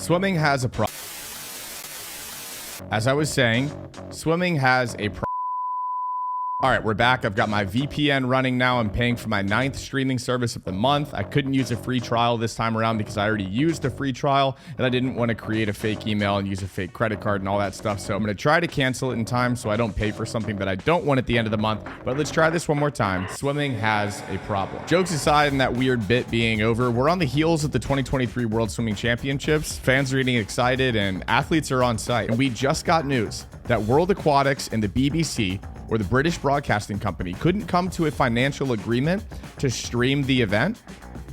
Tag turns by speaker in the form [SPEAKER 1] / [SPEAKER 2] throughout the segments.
[SPEAKER 1] Swimming has a problem. As I was saying, swimming has a problem. All right, we're back. I've got my VPN running now. I'm paying for my 9th streaming service of the month. I couldn't use a free trial this time around because I already used the free trial and I didn't want to create a fake email and use a fake credit card and all that stuff. So I'm going to try to cancel it in time so I don't pay for something that I don't want at the end of the month. But let's try this one more time. Swimming has a problem. Jokes aside and that weird bit being over, we're on the heels of the 2023 World Swimming Championships. Fans are getting excited and athletes are on site. And we just got news that World Aquatics and the BBC, or the British Broadcasting Company, couldn't come to a financial agreement to stream the event.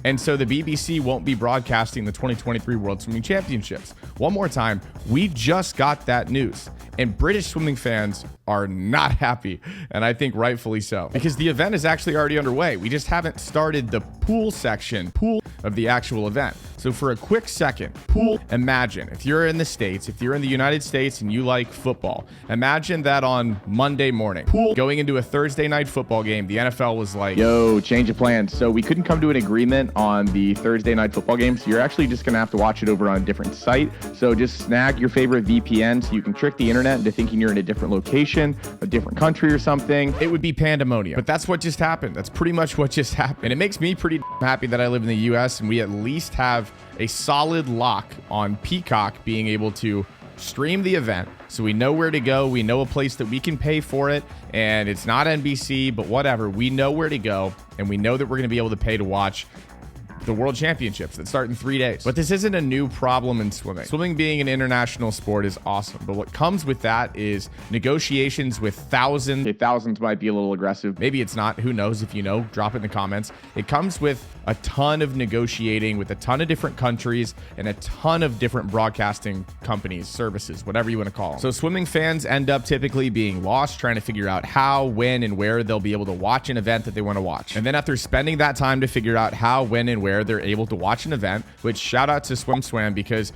[SPEAKER 1] And so the BBC won't be broadcasting the 2023 World Swimming Championships. One more time, we just got that news. And British swimming fans are not happy, and I think rightfully so, because the event is actually already underway. We just haven't started the pool section of the actual event. So for a quick second, imagine if you're in the States, if you're in the United States and you like football, imagine that on Monday morning, going into a Thursday night football game, the NFL was like,
[SPEAKER 2] yo, change of plans. So we couldn't come to an agreement on the Thursday night football game. So you're actually just going to have to watch it over on a different site. So just snag your favorite VPN so you can trick the internet into thinking you're in a different location, a different country or something.
[SPEAKER 1] It would be pandemonium. But that's what just happened. That's pretty much what just happened. And it makes me pretty happy that I live in the US and we at least have a solid lock on Peacock being able to stream the event. So we know where to go. We know a place that we can pay for it. And it's not NBC, but whatever. We know where to go. And we know that we're going to be able to pay to watch the World Championships that start in 3 days. But this isn't a new problem in swimming. Swimming being an international sport is awesome. But what comes with that is negotiations with thousands.
[SPEAKER 2] Okay, thousands might be a little aggressive.
[SPEAKER 1] Maybe it's not. Who knows? If you know, drop it in the comments. It comes with a ton of negotiating with a ton of different countries and a ton of different broadcasting companies, services, whatever you want to call them. So swimming fans end up typically being lost, trying to figure out how, when, and where they'll be able to watch an event that they want to watch. And then after spending that time to figure out how, when, and where they're able to watch an event, which shout out to SwimSwam, because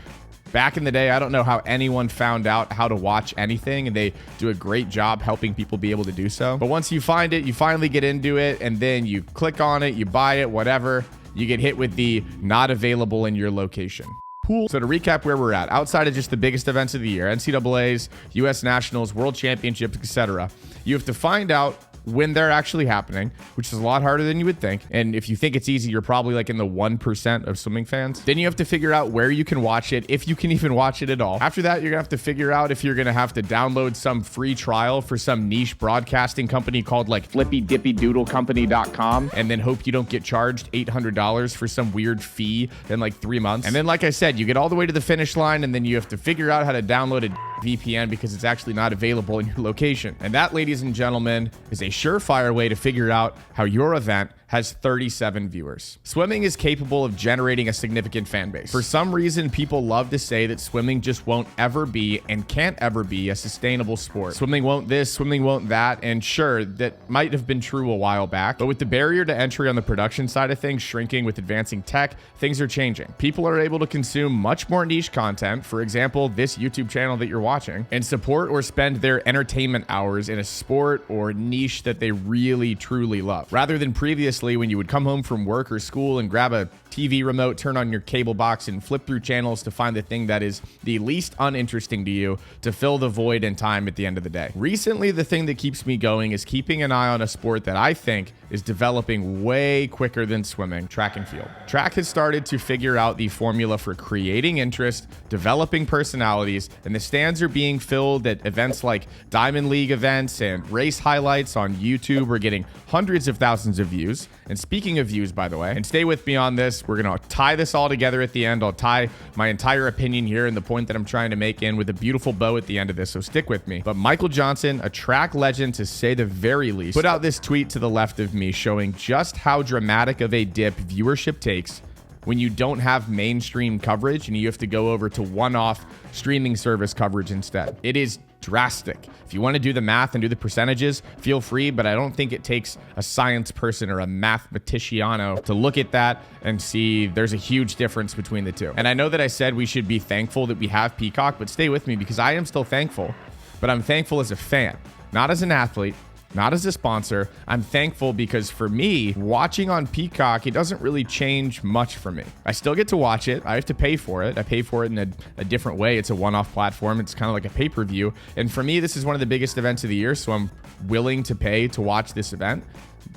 [SPEAKER 1] back in the day, I don't know how anyone found out how to watch anything, and they do a great job helping people be able to do so. But once you find it, you finally get into it, and then you click on it, you buy it, whatever, you get hit with the not available in your location. So to recap where we're at, outside of just the biggest events of the year, NCAAs, US Nationals, World Championships, etc., you have to find out when they're actually happening, which is a lot harder than you would think. And if you think it's easy, you're probably like in the 1% of swimming fans. Then you have to figure out where you can watch it, if you can even watch it at all. After that, you're gonna have to figure out if you're gonna have to download some free trial for some niche broadcasting company called like
[SPEAKER 2] flippydippydoodlecompany.com,
[SPEAKER 1] and then hope you don't get charged $800 for some weird fee in like 3 months. And then, like I said, you get all the way to the finish line, and then you have to figure out how to download a VPN because it's actually not available in your location. And that, ladies and gentlemen, is a surefire way to figure out how your event has 37 viewers. Swimming is capable of generating a significant fan base. For some reason, people love to say that swimming just won't ever be and can't ever be a sustainable sport. Swimming won't this, swimming won't that, and sure, that might have been true a while back, but with the barrier to entry on the production side of things shrinking with advancing tech, things are changing. People are able to consume much more niche content, for example, this YouTube channel that you're watching, and support or spend their entertainment hours in a sport or niche that they really, truly love. Rather than previously, when you would come home from work or school and grab a TV remote, turn on your cable box, and flip through channels to find the thing that is the least uninteresting to you to fill the void in time at the end of the day. Recently, the thing that keeps me going is keeping an eye on a sport that I think is developing way quicker than swimming: track and field. Track has started to figure out the formula for creating interest, developing personalities, and the stands are being filled at events like Diamond League events, and race highlights on YouTube are getting hundreds of thousands of views. And speaking of views, by the way, and stay with me on this, we're going to tie this all together at the end. I'll tie my entire opinion here and the point that I'm trying to make in with a beautiful bow at the end of this, so stick with me. But Michael Johnson, a track legend to say the very least, put out this tweet to the left of me showing just how dramatic of a dip viewership takes when you don't have mainstream coverage and you have to go over to one-off streaming service coverage instead. It is drastic. If you want to do the math and do the percentages, feel free, but I don't think it takes a science person or a mathematiciano to look at that and see there's a huge difference between the two. And I know that I said we should be thankful that we have Peacock, but stay with me because I am still thankful, but I'm thankful as a fan, not as an athlete, not as a sponsor. I'm thankful because for me, watching on Peacock, it doesn't really change much for me. I still get to watch it. I have to pay for it. I pay for it in a different way. It's a one-off platform. It's kind of like a pay-per-view. And for me, this is one of the biggest events of the year, so I'm willing to pay to watch this event.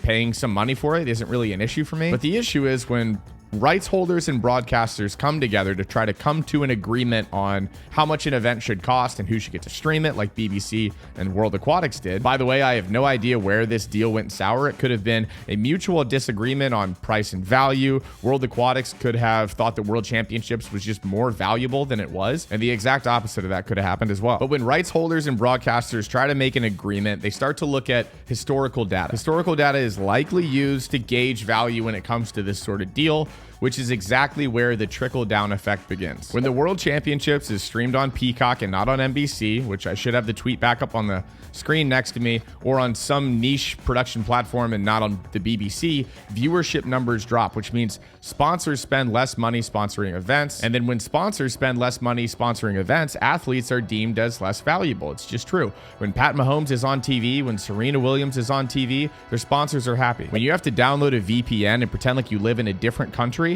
[SPEAKER 1] Paying some money for it isn't really an issue for me. But the issue is when rights holders and broadcasters come together to try to come to an agreement on how much an event should cost and who should get to stream it, like BBC and World Aquatics did. By the way, I have no idea where this deal went sour. It could have been a mutual disagreement on price and value. World Aquatics could have thought that World Championships was just more valuable than it was, and the exact opposite of that could have happened as well. But when rights holders and broadcasters try to make an agreement, they start to look at historical data. Historical data is likely used to gauge value when it comes to this sort of deal, which is exactly where the trickle-down effect begins. When the World Championships is streamed on Peacock and not on NBC, which I should have the tweet back up on the screen next to me, or on some niche production platform and not on the BBC, viewership numbers drop, which means sponsors spend less money sponsoring events. And then when sponsors spend less money sponsoring events, athletes are deemed as less valuable. It's just true. When Pat Mahomes is on TV, when Serena Williams is on TV, their sponsors are happy. When you have to download a VPN and pretend like you live in a different country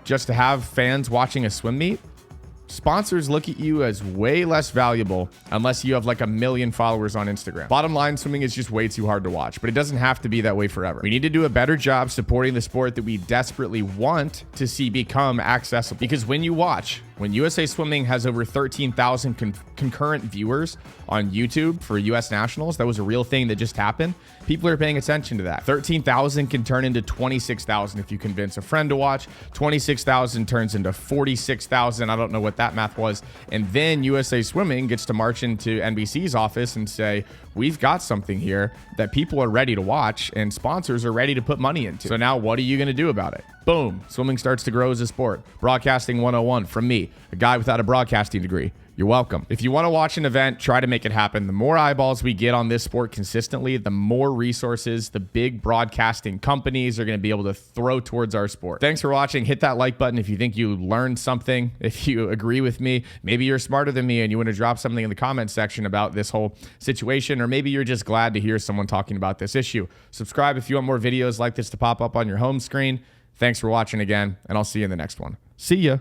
[SPEAKER 1] just to have fans watching a swim meet, sponsors look at you as way less valuable unless you have like 1 million followers on Instagram. Bottom line, swimming is just way too hard to watch, but it doesn't have to be that way forever. We need to do a better job supporting the sport that we desperately want to see become accessible. Because when you watch, when USA Swimming has over 13,000 concurrent viewers on YouTube for US Nationals, that was a real thing that just happened. People are paying attention to that. 13,000 can turn into 26,000 if you convince a friend to watch. 26,000 turns into 46,000. I don't know what that math was. And then USA Swimming gets to march into NBC's office and say, we've got something here that people are ready to watch and sponsors are ready to put money into. So now what are you going to do about it? Boom. Swimming starts to grow as a sport. Broadcasting 101 from me, a guy without a broadcasting degree. You're welcome. If you want to watch an event, try to make it happen. The more eyeballs we get on this sport consistently, the more resources the big broadcasting companies are going to be able to throw towards our sport. Thanks for watching. Hit that like button if you think you learned something. If you agree with me, maybe you're smarter than me and you want to drop something in the comment section about this whole situation, or maybe you're just glad to hear someone talking about this issue. Subscribe if you want more videos like this to pop up on your home screen. Thanks for watching again, and I'll see you in the next one. See ya.